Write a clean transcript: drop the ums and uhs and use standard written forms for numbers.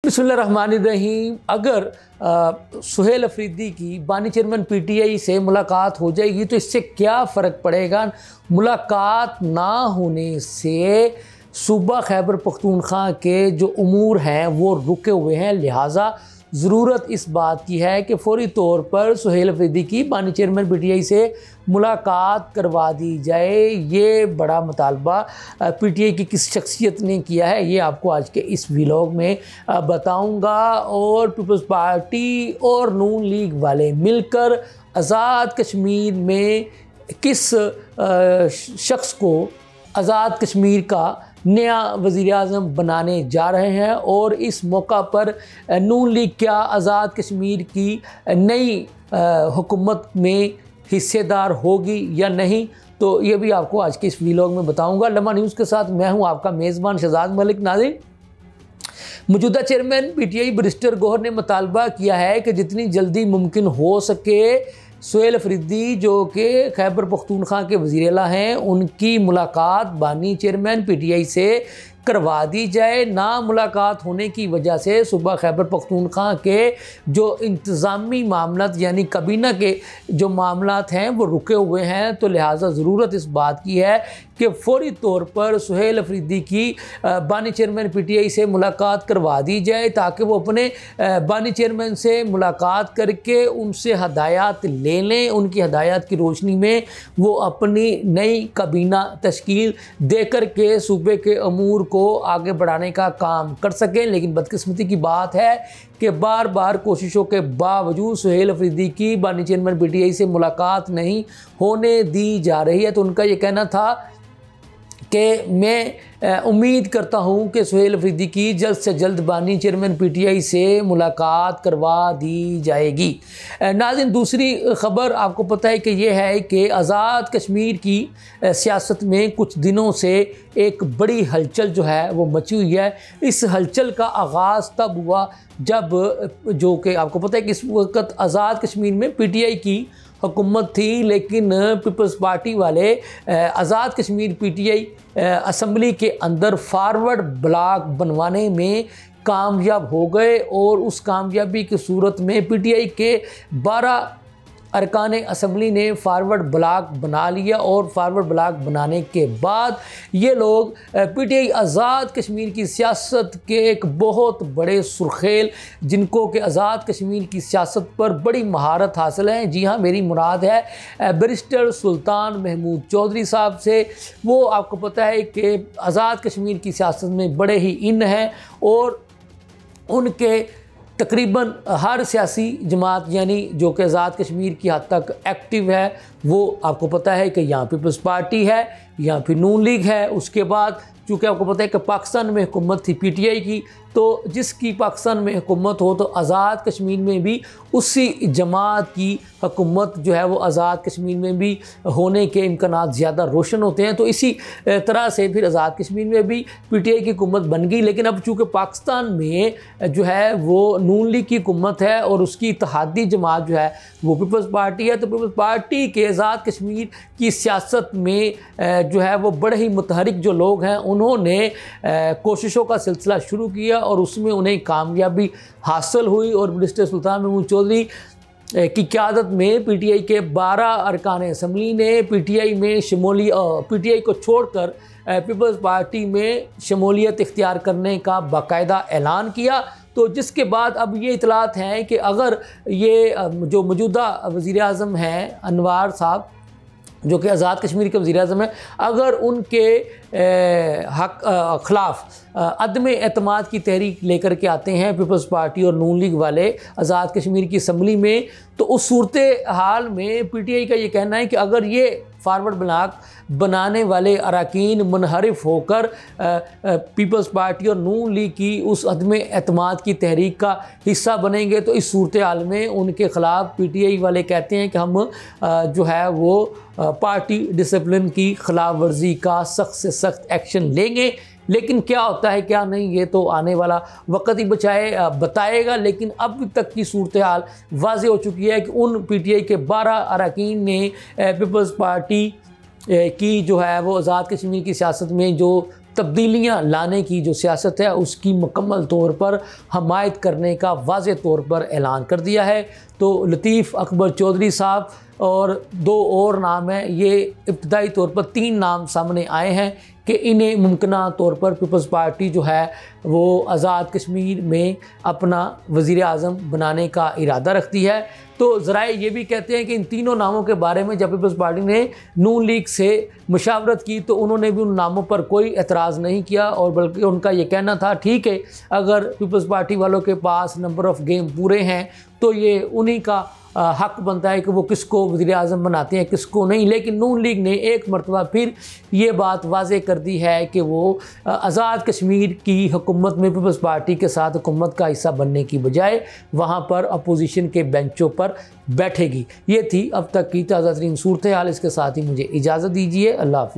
बिस्मिल्लाहिर्रहमानिर्रहीम। अगर सुहेल अफरीदी की बानी चेयरमैन पीटीआई से मुलाकात हो जाएगी तो इससे क्या फ़र्क पड़ेगा? मुलाकात ना होने से सूबा खैबर पख्तूनख्वा के जो उमूर हैं वो रुके हुए हैं, लिहाजा ज़रूरत इस बात की है कि फ़ौरी तौर पर सुहेल अफरीदी की बानी चेयरमैन पीटीआई से मुलाकात करवा दी जाए। ये बड़ा मुतालबा पीटीआई की किस शख्सियत ने किया है ये आपको आज के इस व्लॉग में बताऊंगा। और पीपल्स पार्टी और नून लीग वाले मिलकर आज़ाद कश्मीर में किस शख्स को आज़ाद कश्मीर का नया वज़ीर आज़म बनाने जा रहे हैं और इस मौका पर नून लीग क्या आज़ाद कश्मीर की नई हुकूमत में हिस्सेदार होगी या नहीं, तो ये भी आपको आज के इस व्लॉग में बताऊंगा। लम्हा न्यूज़ के साथ मैं हूं आपका मेज़बान शहजाद मलिक। नाज़रीन, मौजूदा चेयरमैन पीटीआई बैरिस्टर गौहर ने मुतालबा किया है कि जितनी जल्दी मुमकिन हो सके सुहेल अफरीदी जो कि खैबर पख्तूनख्वा के वज़ीर आला हैं उनकी मुलाकात बानी चेयरमैन पीटीआई से करवा दी जाए। ना मुलाकात होने की वजह से सूबा खैबर पख्तूनख्वा के जो इंतज़ामी मामलात यानी काबीना के जो मामलात हैं वो रुके हुए हैं, तो लिहाजा ज़रूरत इस बात की है कि फ़ौरी तौर पर सुहेल अफरीदी की बानी चेयरमैन पीटीआई से मुलाकात करवा दी जाए ताकि वो अपने बानी चेयरमैन से मुलाकात करके उनसे हदायत ले लें। उनकी हदायत की रोशनी में वो अपनी नई काबीना तश्कील दे कर के सूबे के अमूर को आगे बढ़ाने का काम कर सकें। लेकिन बदकिस्मती की बात है कि बार बार कोशिशों के बावजूद सुहेल अफरीदी की बानी चेयरमैन पीटीआई से मुलाकात नहीं होने दी जा रही है। तो उनका ये कहना था कि मैं उम्मीद करता हूं कि सुहेल अफरीदी की जल्द से जल्द बानी चेयरमैन पीटीआई से मुलाकात करवा दी जाएगी। नाज़रीन, दूसरी ख़बर आपको पता है कि यह है कि आज़ाद कश्मीर की सियासत में कुछ दिनों से एक बड़ी हलचल जो है वो मची हुई है। इस हलचल का आगाज़ तब हुआ जब जो कि आपको पता है कि इस वक्त आज़ाद कश्मीर में पीटीआई की हुकूमत थी, लेकिन पीपल्स पार्टी वाले आज़ाद कश्मीर पीटीआई असम्बली के अंदर फारवर्ड ब्लॉक बनवाने में कामयाब हो गए और उस कामयाबी की सूरत में पीटीआई के 12 अरकान असम्बली ने फारवर्ड ब्लॉक बना लिया और फारवर्ड ब्लॉक बनाने के बाद ये लोग पीटीआई आज़ाद कश्मीर की सियासत के एक बहुत बड़े सुर्खेल जिनको कि आज़ाद कश्मीर की सियासत पर बड़ी महारत हासिल है, जी हाँ मेरी मुराद है बैरिस्टर सुल्तान महमूद चौधरी साहब से। वो आपको पता है कि आज़ाद कश्मीर की सियासत में बड़े ही इन हैं और उनके तकरीबन हर सियासी जमात यानी जो कि आज़ाद कश्मीर की हद तक एक्टिव है वो आपको पता है कि यहाँ पीपल्स पार्टी है, यहाँ फिर नून लीग है। उसके बाद चूँकि आपको पता है कि पाकिस्तान में हुकूमत थी पीटीआई की, तो जिसकी पाकिस्तान में हुकूमत हो तो आज़ाद कश्मीर में भी उसी जमात की हुकूमत जो है वो आज़ाद कश्मीर में भी होने के इम्कानात ज़्यादा रोशन होते हैं। तो इसी तरह से फिर आज़ाद कश्मीर में भी पीटीआई की हुकूमत बन गई। लेकिन अब चूँकि पाकिस्तान में जो है वो नून लीग की हुकूमत है और उसकी इत्तेहादी जमात जो है वो पीपल्स पार्टी है, तो पीपल्स पार्टी के आज़ाद कश्मीर की सियासत में जो है वो बड़े ही मुतहरिक जो लोग हैं उन्होंने कोशिशों का सिलसिला शुरू किया और उसमें उन्हें कामयाबी हासिल हुई और बैरिस्टर सुल्तान महमूद चौधरी की क़यादत में पीटीआई के 12 अरकान असम्बली ने पीटीआई को छोड़कर पीपल्स पार्टी में शमूलियत इख्तियार करने का बाकायदा ऐलान किया। तो जिसके बाद अब ये इतलात हैं कि अगर ये जो मौजूदा वज़ीर आज़म हैं अनवार साहब जो कि आज़ाद कश्मीर के वज़ीर आज़म हैं, अगर उनके ख़िलाफ़ अदम एतमाद की तहरीक लेकर के आते हैं पीपल्स पार्टी और नून लीग वाले आज़ाद कश्मीर की असम्बली में, तो उस सूरत हाल में पीटीआई का ये कहना है कि अगर ये फारवर्ड ब्लॉक बनाने वाले अरकान मुनहरिफ होकर पीपल्स पार्टी और नून लीग की उस अदम एतमाद की तहरीक का हिस्सा बनेंगे तो इस सूरत हाल में उनके ख़िलाफ़ पीटीआई वाले कहते हैं कि हम जो है वो पार्टी डिसिप्लिन की खिलाफ वर्जी का सख्त से सख्त एक्शन लेंगे। लेकिन क्या होता है क्या नहीं ये तो आने वाला वक्त ही बताएगा। लेकिन अब तक की सूरत हाल वाज़ेह हो चुकी है कि उन पीटीआई के 12 अरकान ने पीपल्स पार्टी की जो है वो आज़ाद कश्मीर की सियासत में जो तब्दीलियाँ लाने की जो सियासत है उसकी मुकम्मल तौर पर हमायत करने का वाज़े तौर पर ऐलान कर दिया है। तो लतीफ़ अकबर चौधरी साहब और 2 और नाम हैं, ये इब्तदाई तौर पर 3 नाम सामने आए हैं कि इन्हें मुमकिना तौर पर पीपल्स पार्टी जो है वो आज़ाद कश्मीर में अपना वज़ीर आज़म बनाने का इरादा रखती है। तो ज़राए ये भी कहते हैं कि इन तीनों नामों के बारे में जब पीपल्स पार्टी ने नून लीग से मुशावरत की तो उन्होंने भी उन नामों पर कोई एतराज़ नहीं किया, और बल्कि उनका ये कहना था ठीक है, अगर पीपल्स पार्टी वालों के पास नंबर ऑफ़ गेम पूरे हैं तो ये उन्हीं का हक बनता है कि वो किसको वज़ीर आज़म बनाते हैं किसको नहीं। लेकिन नून लीग ने एक मरतबा फिर ये बात वाज़े कर दी है कि वो आज़ाद कश्मीर की हुकूमत में पीपल्स पार्टी के साथ हुकूमत का हिस्सा बनने की बजाय वहाँ पर अपोजिशन के बेंचों पर बैठेगी। ये थी अब तक की ताज़ा तरीन सूरत हाल। इसके साथ ही मुझे इजाज़त दीजिए। अल्लाह हाफ़िज़।